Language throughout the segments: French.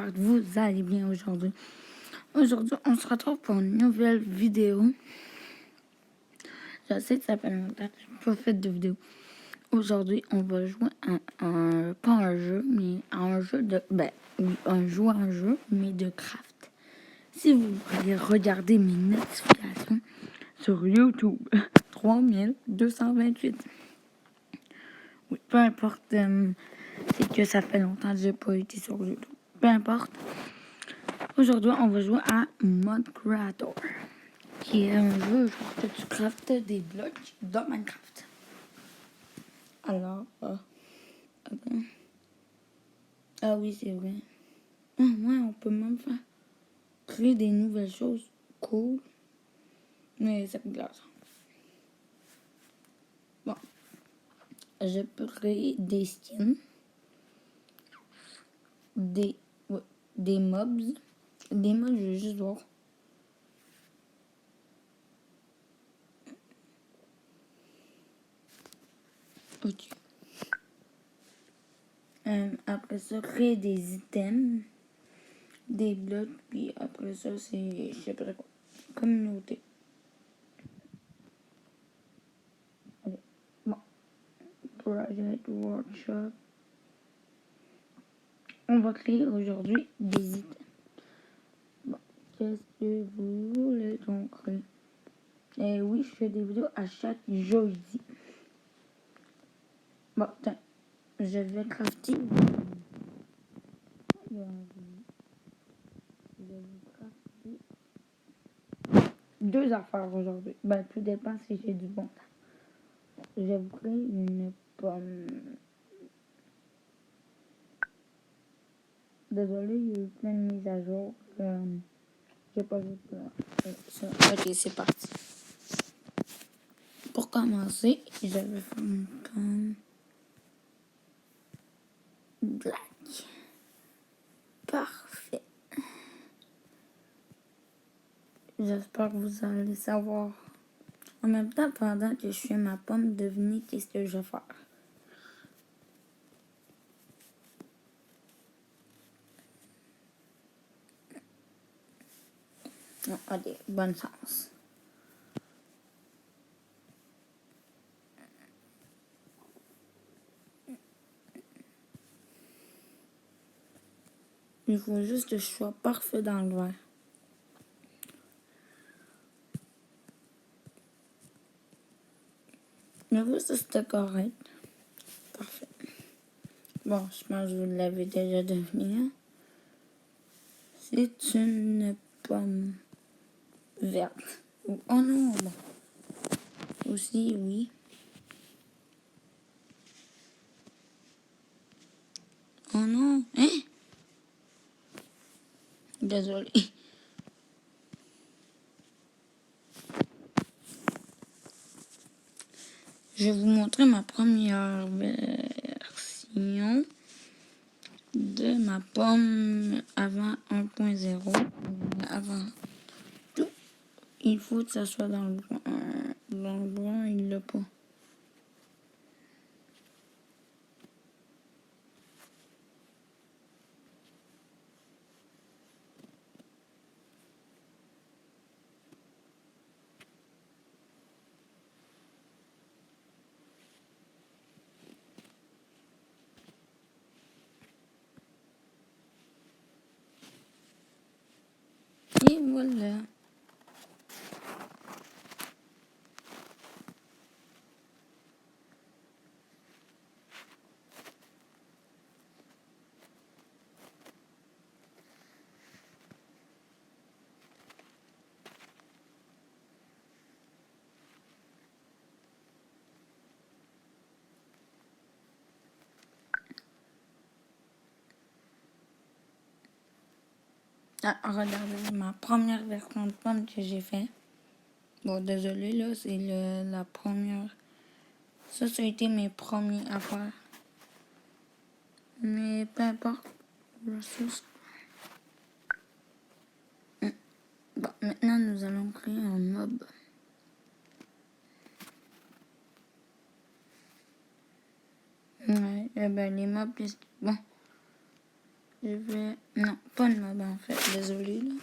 j'espère que vous allez bien aujourd'hui. Aujourd'hui, on se retrouve pour une nouvelle vidéo. Je sais que ça fait longtemps que je n'ai pas fait de vidéo. Aujourd'hui, on va jouer pas un jeu, mais à un jeu de... oui, un jeu, mais de craft. Si vous voulez regarder mes notifications sur YouTube, 3228. Oui, peu importe, c'est que ça fait longtemps que j'ai pas été sur YouTube. Peu importe. Aujourd'hui, on va jouer à Mod Creator, qui est un jeu où tu craftes des blocs dans Minecraft. Alors, attends. Ah oui, c'est vrai. Ah ouais, on peut même faire créer des nouvelles choses. Cool. Mais ça coûte de l'argent. Bon. Je peux créer des skins. Des mobs. Des mobs, je vais juste voir. Ok. Après ça, créer des items. Des blocs, puis après ça, c'est, je sais pas quoi, communauté. Allez. Bon. Project Workshop. On va créer aujourd'hui des items. Bon. Qu'est-ce que vous voulez donc créer? Eh oui, je fais des vidéos à chaque jeudi. Bon, tiens. Je vais crafter. Je vais vous crafter 2 affaires aujourd'hui. Ben, tout dépend si j'ai du bon temps. Je vais vous créer une pomme. Désolé, il y a eu plein de mises à jour. J'ai pas vu ça. Ok, c'est parti. Pour commencer, je vais faire une pomme black. Parfait. J'espère que vous allez savoir. En même temps, pendant que je fais ma pomme, devinez qu'est-ce que je vais faire. Non, allez, bonne chance. Il faut juste que je sois parfait dans le verre. Mais oui, ça c'était correct. Parfait. Bon, je pense que vous l'avez déjà deviné. C'est une pomme verte. Oh non, bon. Aussi, oui. Oh non, hein? Désolé. Je vais vous montrer ma première version de ma pomme avant 1.0. Avant tout, il faut que ça soit dans le brun. Dans le brun, il l'a pas. Et voilà. Ah, regardez ma première version de pomme que j'ai fait. Bon, désolé, là, c'est la première. Ça a été mes premiers affaires. Mais peu importe. Bon, maintenant, nous allons créer un mob. Ouais, ben, les mobs, bon. Je vais... Non, pas de mob en fait, désolé là.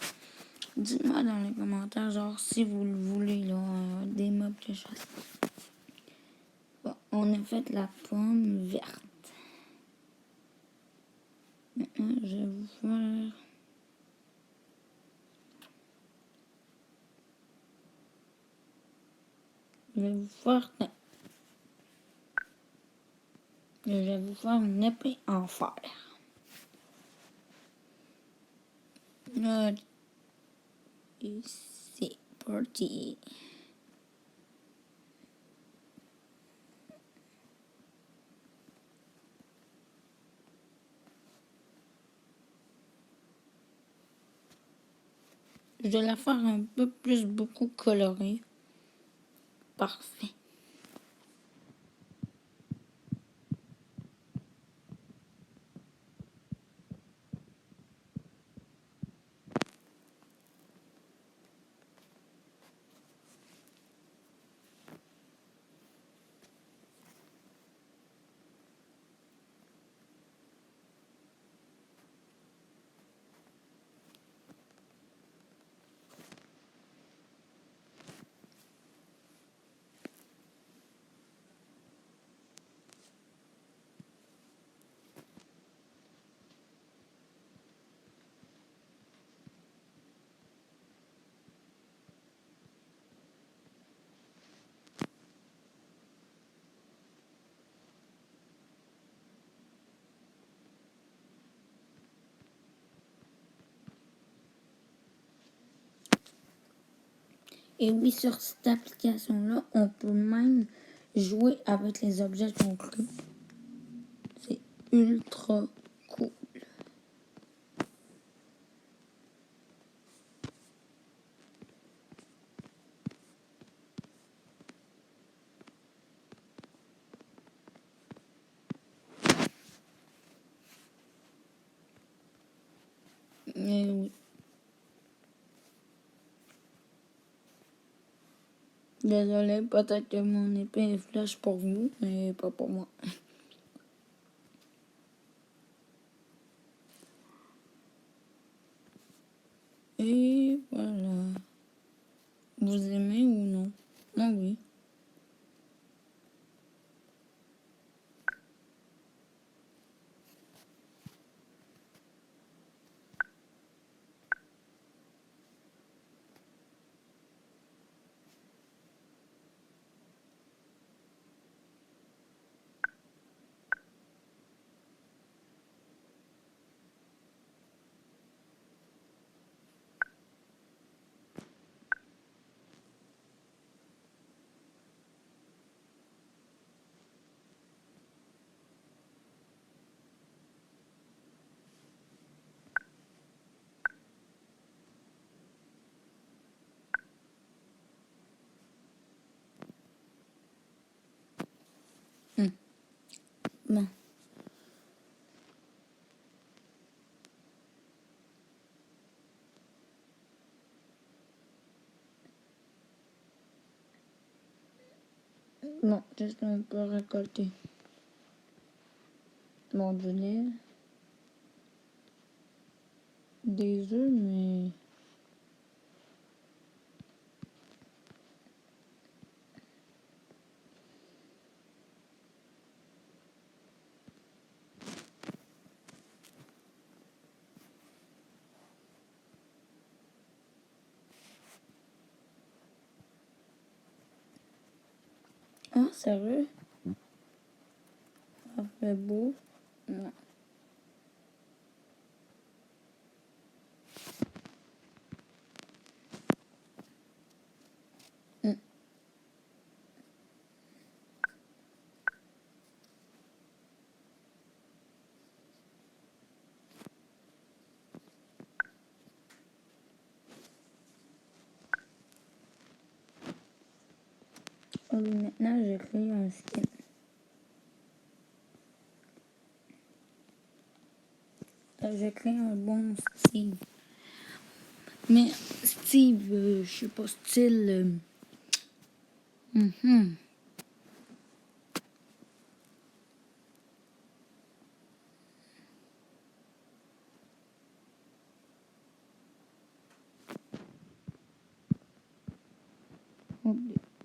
Dites-moi dans les commentaires, genre, si vous le voulez, là, des mobs que je fasse. Bon, on a fait la pomme verte. Maintenant, je vais vous faire... Je vais vous faire... Je vais vous faire une épée en fer. Là, et c'est parti. Je vais la faire un peu plus beaucoup colorée. Parfait. Et oui, sur cette application-là, on peut même jouer avec les objets qu'on crée. C'est ultra cool. Et oui. Désolé, peut-être que mon épée est flash pour vous, mais pas pour moi. Et voilà. Vous aimez ou non? Ah oui. Bon. Bon, qu'est-ce qu'on peut récolter? Bon, du lait. Des œufs, mais... Ah, sérieux? Ça fait beau. Non. Ah oui, maintenant, j'ai créé un skin. J'ai créé un bon Steve. Mais Steve, je sais pas, style...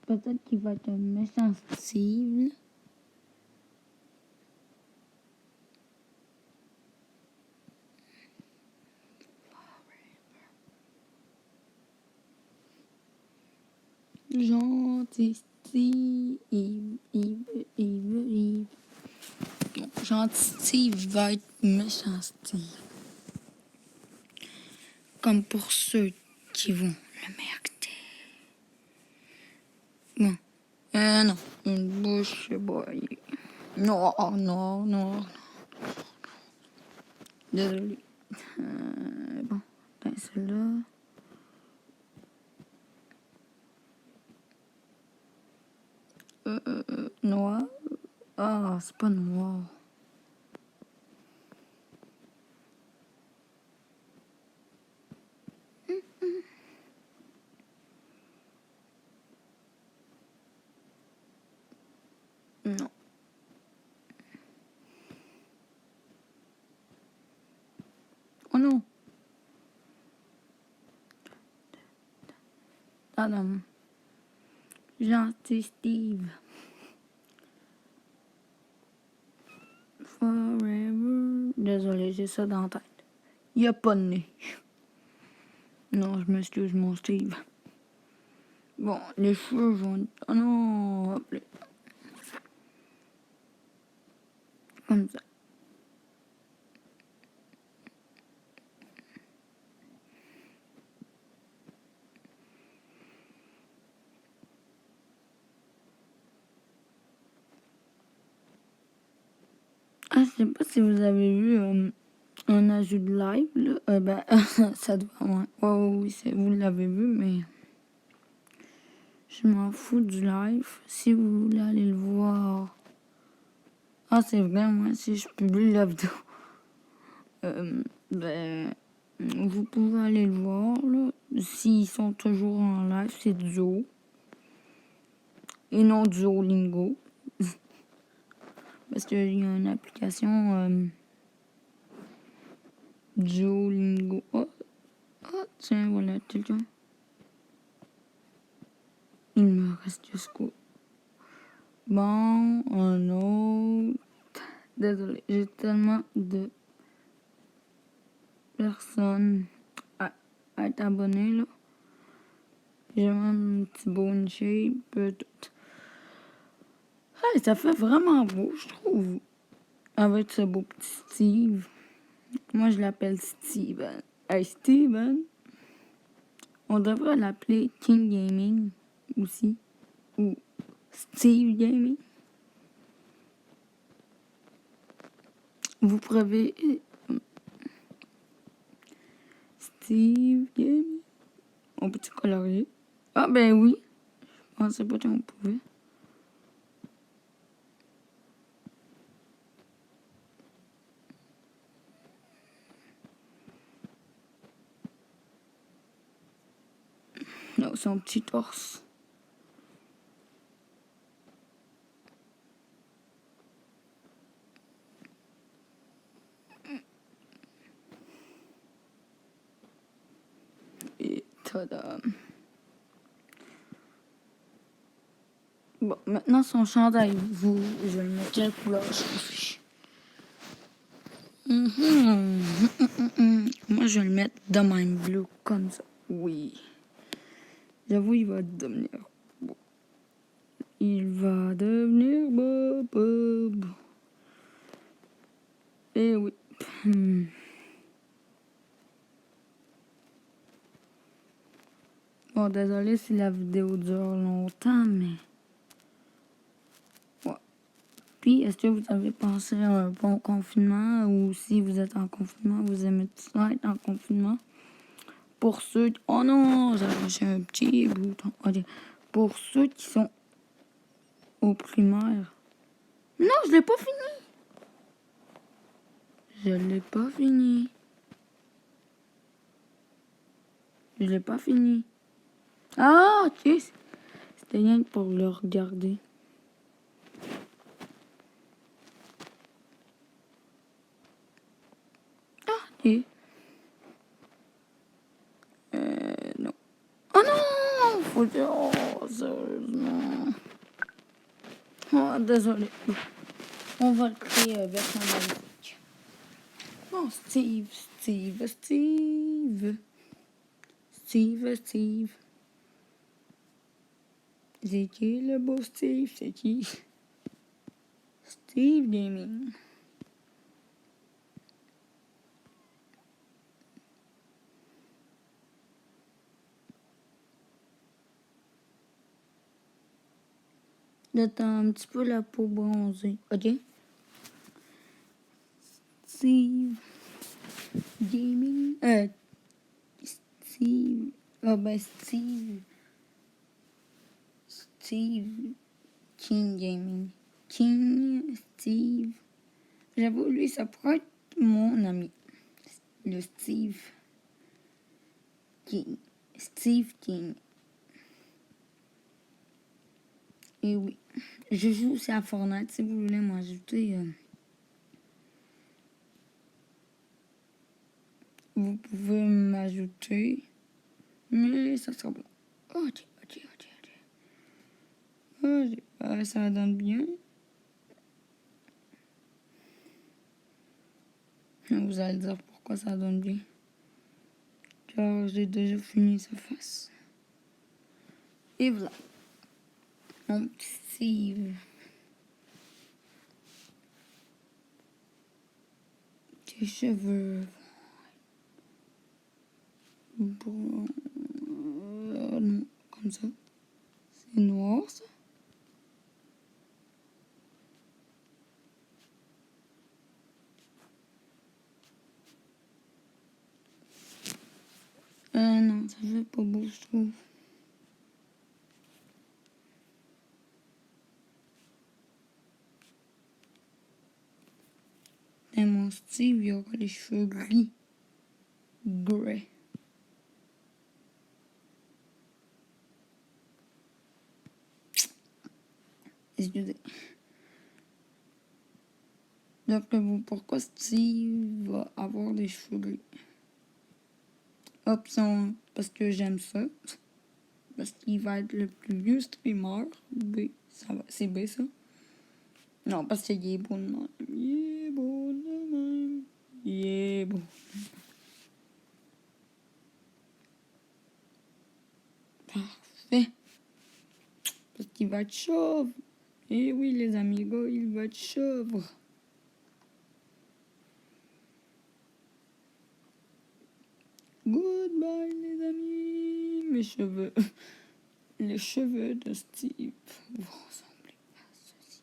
Peut-être qu'il va être un méchant Steve. Gentil Steve, Yves. Gentil Steve va être méchant Steve. Comme pour ceux qui vont le mériter. Bon. Non. Une bouche boy. Non. Désolé. Bon. Celle-là. Noir. Ah, c'est pas noir. Non. Oh non. Adam. Gentil Steve. Forever. Désolé, j'ai ça dans la tête. Il n'y a pas de nez. Non, je m'excuse, mon Steve. Bon, les cheveux vont... Oh non, hop là. Comme ça. Ah, je sais pas si vous avez vu un ajout de live, là. Ben, ça doit... Ouais, oui, vous l'avez vu, mais... Je m'en fous du live. Si vous voulez aller le voir... Ah, c'est vrai, moi, si je publie la vidéo... Ben... Vous pouvez aller le voir, là. S'ils sont toujours en live, c'est Duo. Et non Duolingo. Parce qu'il y a une application Duolingo. Oh, tiens, voilà, quelqu'un. Il me reste juste quoi. Bon, un autre. Désolé, j'ai tellement de personnes à être abonnées, là. J'ai même un petit bone shape, tout. Hey, ça fait vraiment beau, je trouve. Avec ce beau petit Steve. Moi, je l'appelle Steven. Hey, Steven. On devrait l'appeler King Gaming aussi. Ou Steve Gaming. Vous pouvez... Steve Gaming. On peut-tu colorier? Ah, ben oui. Je pensais pas qu'on pouvait. Non, son petit torse. Et tada. Bon, maintenant son chandail, je vais le mettre quelle couleur, je m'en fiche. Moi, je vais le mettre de même bleu, comme ça. Oui. J'avoue, il va devenir beau. Il va devenir beau. Eh oui. Bon, désolé si la vidéo dure longtemps, mais... Ouais. Puis, est-ce que vous avez pensé à un bon confinement, ou si vous êtes en confinement, vous aimez ça être en confinement? Pour ceux... Oh non, j'ai arraché un petit bouton. Ok. Pour ceux qui sont au primaire... Non, je l'ai pas fini. Je l'ai pas fini. Je l'ai pas fini. Ah, ok. C'était rien que pour le regarder. Ah, ok. Non. Oh non! Faut dire... Oh, sérieusement. Oh, désolé. On va le créer version magnifique. Oh, Steve. C'est qui le beau Steve? C'est qui? Steve Gaming. Là, t'as un petit peu la peau bronzée. Ok? Steve Gaming. Steve. Ah ben Steve King Gaming. King Steve. J'avoue, lui, ça pourrait être mon ami. Le Steve King. Steve King. Et oui. Je joue aussi à Fortnite. Si vous voulez m'ajouter, vous pouvez m'ajouter. Mais ça sera bon. Ok. Ça donne bien. Vous allez dire pourquoi ça donne bien. Car j'ai déjà fini sa face. Et voilà. Mon petit Steve. Tes cheveux. Bon, non, comme ça. C'est noir, ça. Non, ça fait pas beau, je trouve. Et mon Steve, il aura les cheveux gris. Grey. Excusez. D'après vous, pourquoi Steve va avoir des cheveux gris? Option 1, parce que j'aime ça. Parce qu'il va être le plus vieux streamer. B, c'est B ça. Non, parce qu'il est beau de même. Il est beau de même. Il est beau. Parfait. Parce qu'il va être chauve. Et oui, les amigos, il va être chauve. Goodbye, les amis. Mes cheveux. Les cheveux de Steve vont ressembler à ceci.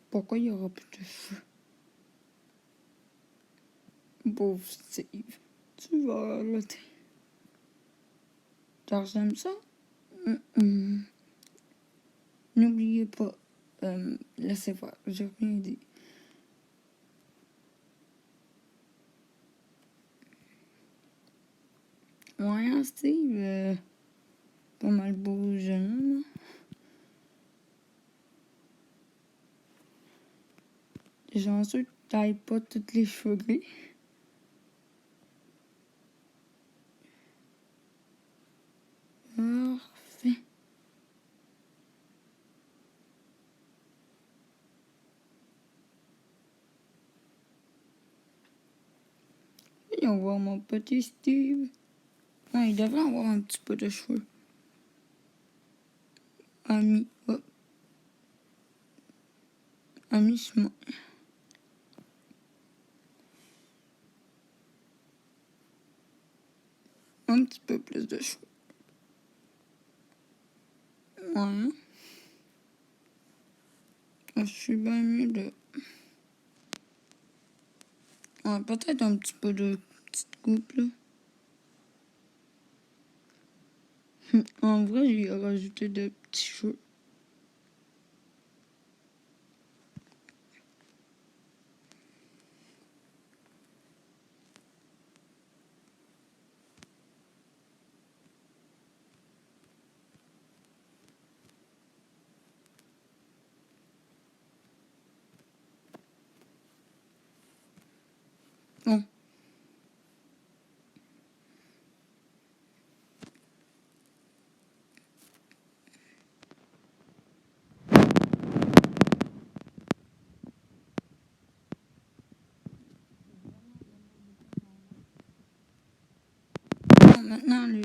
Pourquoi il n'y aura plus de cheveux? Pauvre Steve, tu vas arrêter. Car j'aime ça. N'oubliez pas, laissez voir, j'ai rien dit. Ouais, Steve, pas mal beau jeune homme. J'en suis que t'ailles pas tous les cheveux gris. Parfait. Et on voit mon petit Steve. Ouais, il devrait avoir un petit peu de cheveux. À mi-chemin. Un petit peu plus de cheveux. Ouais. Je suis bien mieux de... Ouais, peut-être un petit peu de petite coupe, là. En vrai, j'ai rajouté de petits cheveux. Bon. maintenant,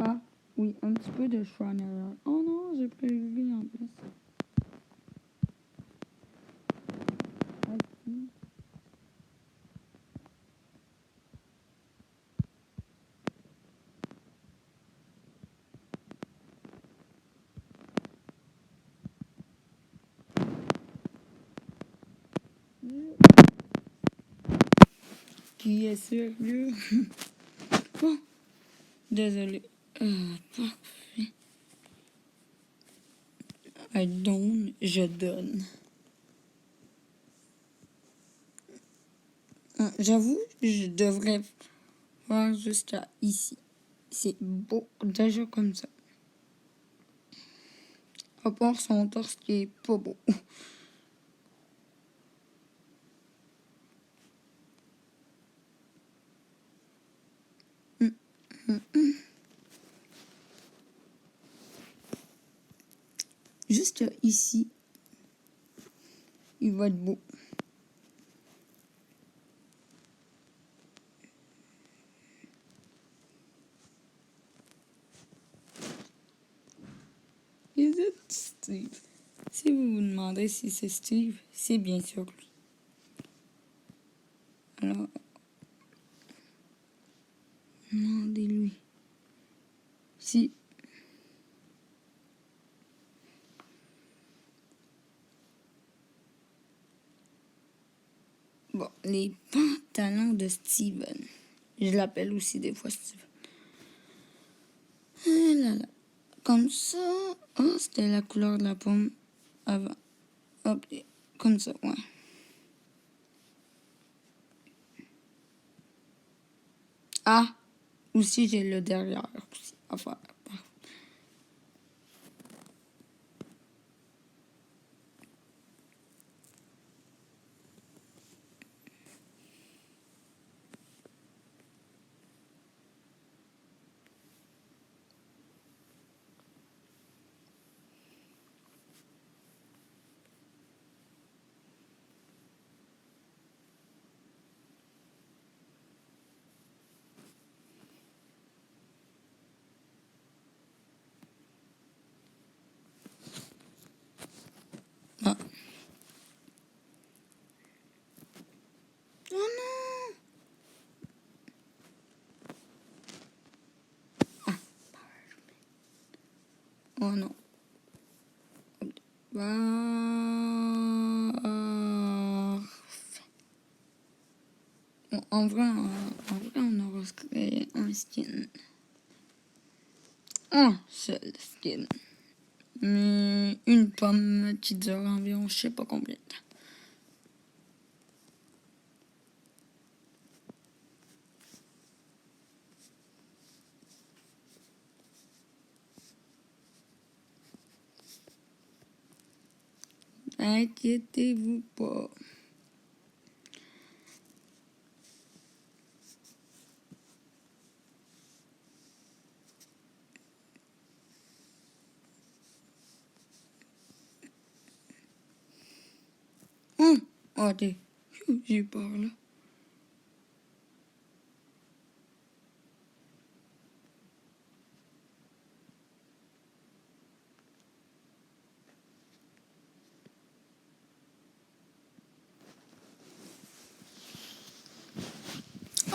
ah, oui, un petit peu de choix en arrière. Oh non, j'ai prévu en plus. Ok. Qui est sérieux? Bon, désolé. Parfait. I don't, je donne. J'avoue, je devrais voir juste ici. C'est beau, déjà comme ça. À part son torse qui est pas beau. Juste ici, il va être beau. Is it Steve? Si vous vous demandez si c'est Steve, c'est bien sûr lui. Alors, demandez-lui. Si. Bon, les pantalons de Steven. Je l'appelle aussi des fois Steven. Ah là là. Comme ça. Oh, c'était la couleur de la pomme avant. Hop, comme ça, ouais. Ah, aussi j'ai le derrière aussi à faire. Ah. Oh non! Oh non. En vrai, on aura créé un skin. Un seul skin. Mais une pomme qui dure environ je sais pas combien de temps. Inquiétez-vous pas. Oh, attends. J'ai peur là.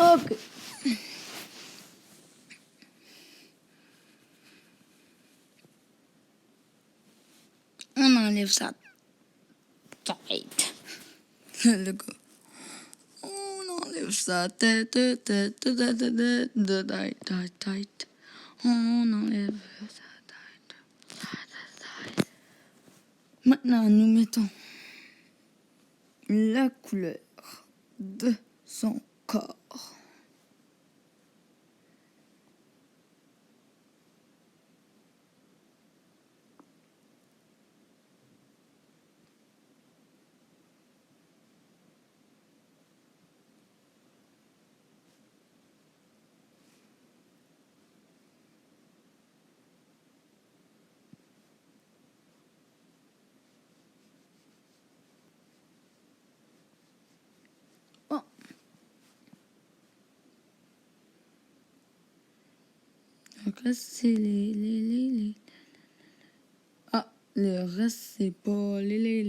Ok. On enlève sa tête. Le gars. On enlève sa tête, tête. On enlève sa tête. Maintenant, nous mettons la couleur de son corps. Bon. reste, c'est les. Ah, le reste, c'est pas les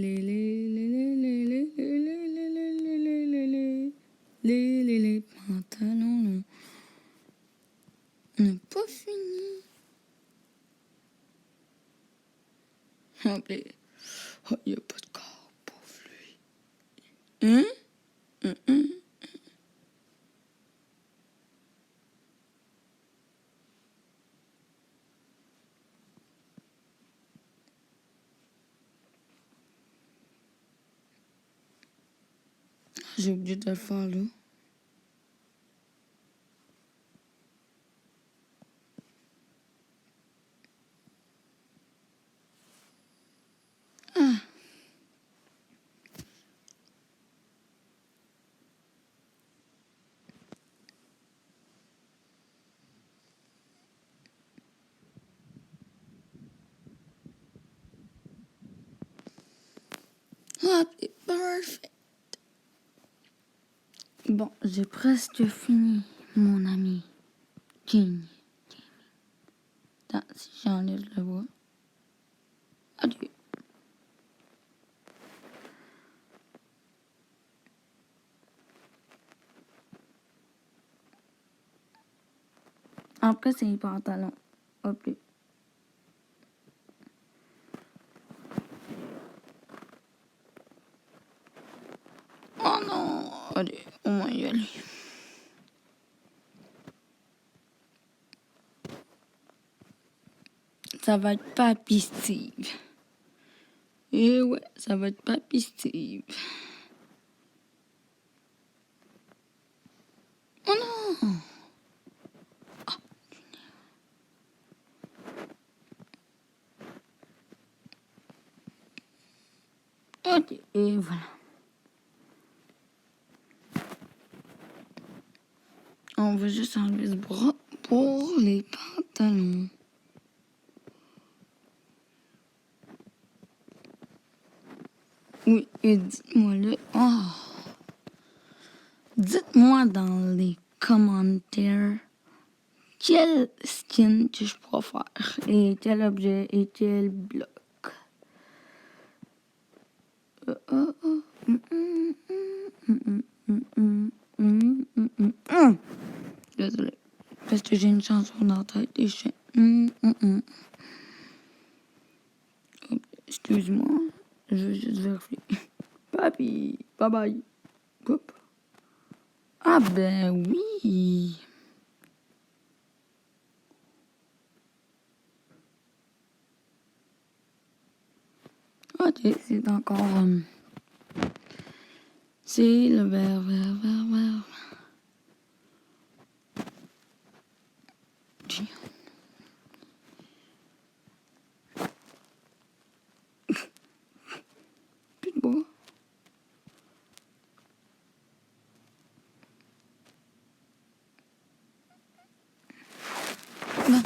pantalons, non. On n'a pas fini. Appelez. Oh, il n'y a pas de corps, pauvre lui. Hein? J'ai oublié de le faire, là. Happy birthday. Bon, j'ai presque fini, mon ami. King. Attends, si j'enlève le bois. Adieu. Après, c'est les pantalons. Hop là. Oh non! Allez, on va y aller. Ça va être Papy Steve. Eh ouais, ça va être Papy Steve. Oh non! Ok, et voilà. On va juste enlever ce bras pour les pantalons. Oui, et dites-moi là. Oh. Dites-moi dans les commentaires quel skin que je pourrais faire et quel objet et quel bloc. Désolé. Parce que j'ai une chanson dans la tête et je fais. Excuse-moi. Je veux juste vérifier. Papi, bye bye. Hop. Ah ben oui. Ok, c'est encore. C'est le vert. Plus de bois. Non.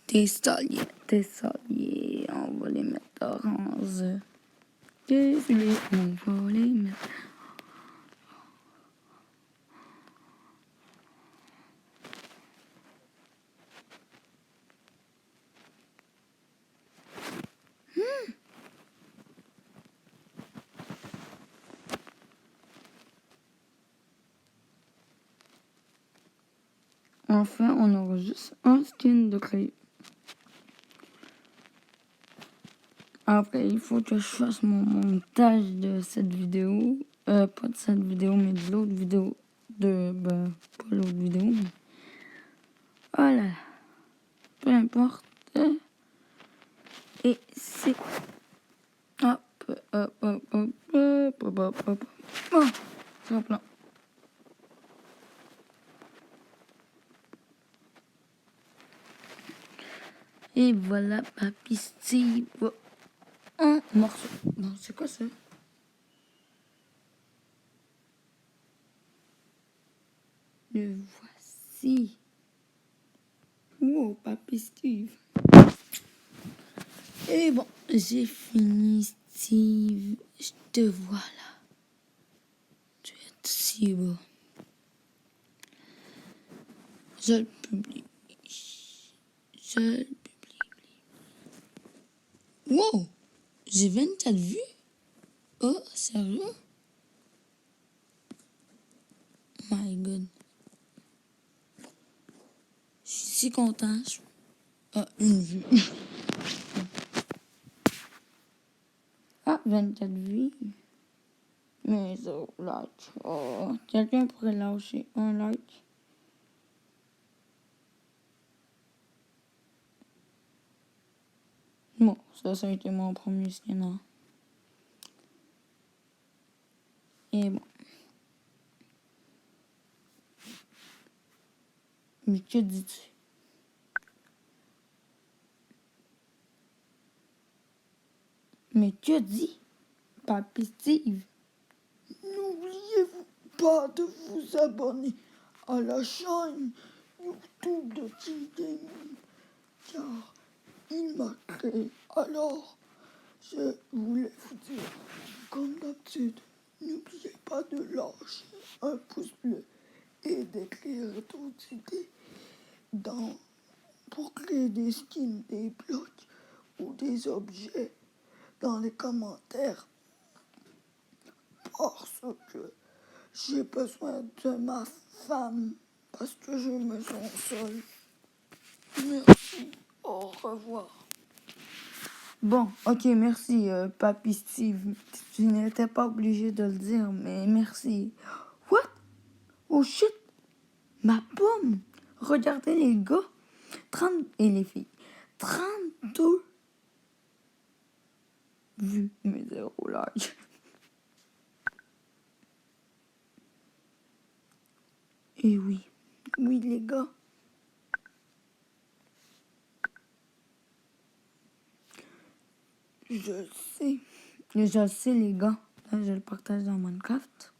Tes soliers. On va les mettre orange. Désolé, on va les mettre. Enfin, on aura juste un skin de créer. Après, il faut que je fasse mon montage de cette vidéo. Pas de cette vidéo, mais de l'autre vidéo. Pas l'autre vidéo, mais... Voilà. Peu importe. Et c'est... Hop. Oh, c'est plein. Et voilà, Papy Steve. Un morceau. Non, c'est quoi ça? Le voici. Wow, Papy Steve. Et bon, j'ai fini, Steve. Je te vois là. Tu es si beau. Je le publie. Je le publie. Wow! J'ai 24 vues? Oh, sérieux? My God. Je suis si content. Ah, une vue. Ah, 24 vues. Mais zéro like. Oh, quelqu'un pourrait lâcher un like. Bon, ça a été mon premier scanner. Et bon. Mais que dis-tu? Mais que dit Papy Steve? N'oubliez-vous pas de vous abonner à la chaîne YouTube de King Gaming, car il m'a créé. Alors, je voulais vous dire, comme d'habitude, n'oubliez pas de lâcher un pouce bleu et d'écrire d'autres idées pour créer des skins, des blocs ou des objets dans les commentaires, parce que j'ai besoin de ma femme, parce que je me sens seule. Merci, au revoir. Bon, ok, merci, Papy Steve. Tu n'étais pas obligé de le dire, mais merci. What? Oh shit! Ma pomme! Regardez les gars, 30 et les filles. 32 vues, mais 0 like. Et oui, les gars. Je sais, les gars. Là, je le partage dans Minecraft.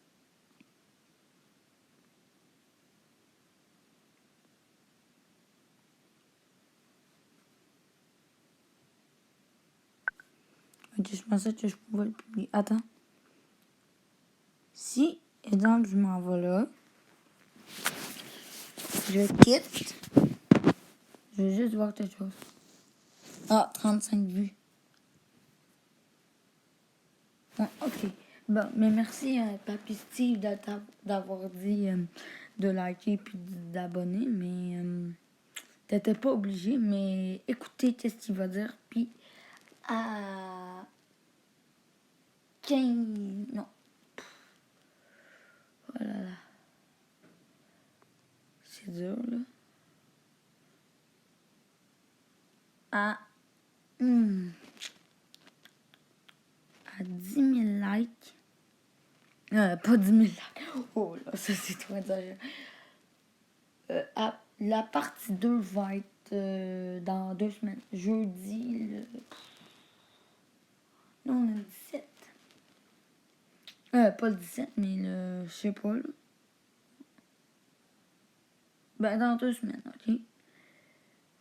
Ok, je pensais que je pouvais le publier. Attends. Si, exemple, je m'en vais là. Je quitte. Je vais juste voir quelque chose. Ah, 35 vues. Ah, ok. Bon, mais merci à Papy Steve d'avoir dit de liker puis d'abonner, mais t'étais pas obligé, mais écoutez qu'est-ce qu'il va dire, puis à 15... Non. Oh là là. C'est dur, là. À... à 10 000 likes. Pas 10 000 likes. Oh là, ça c'est trop exagéré. La partie 2 va être dans 2 semaines. Jeudi, non, on a le 17. Pas le 17, mais le... Je sais pas, là. Ben, dans 2 semaines, ok?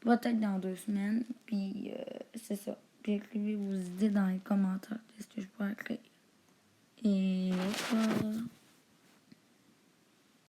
Peut-être dans 2 semaines, puis c'est ça. Puis écrivez vos idées dans les commentaires. Qu'est-ce que je pourrais créer.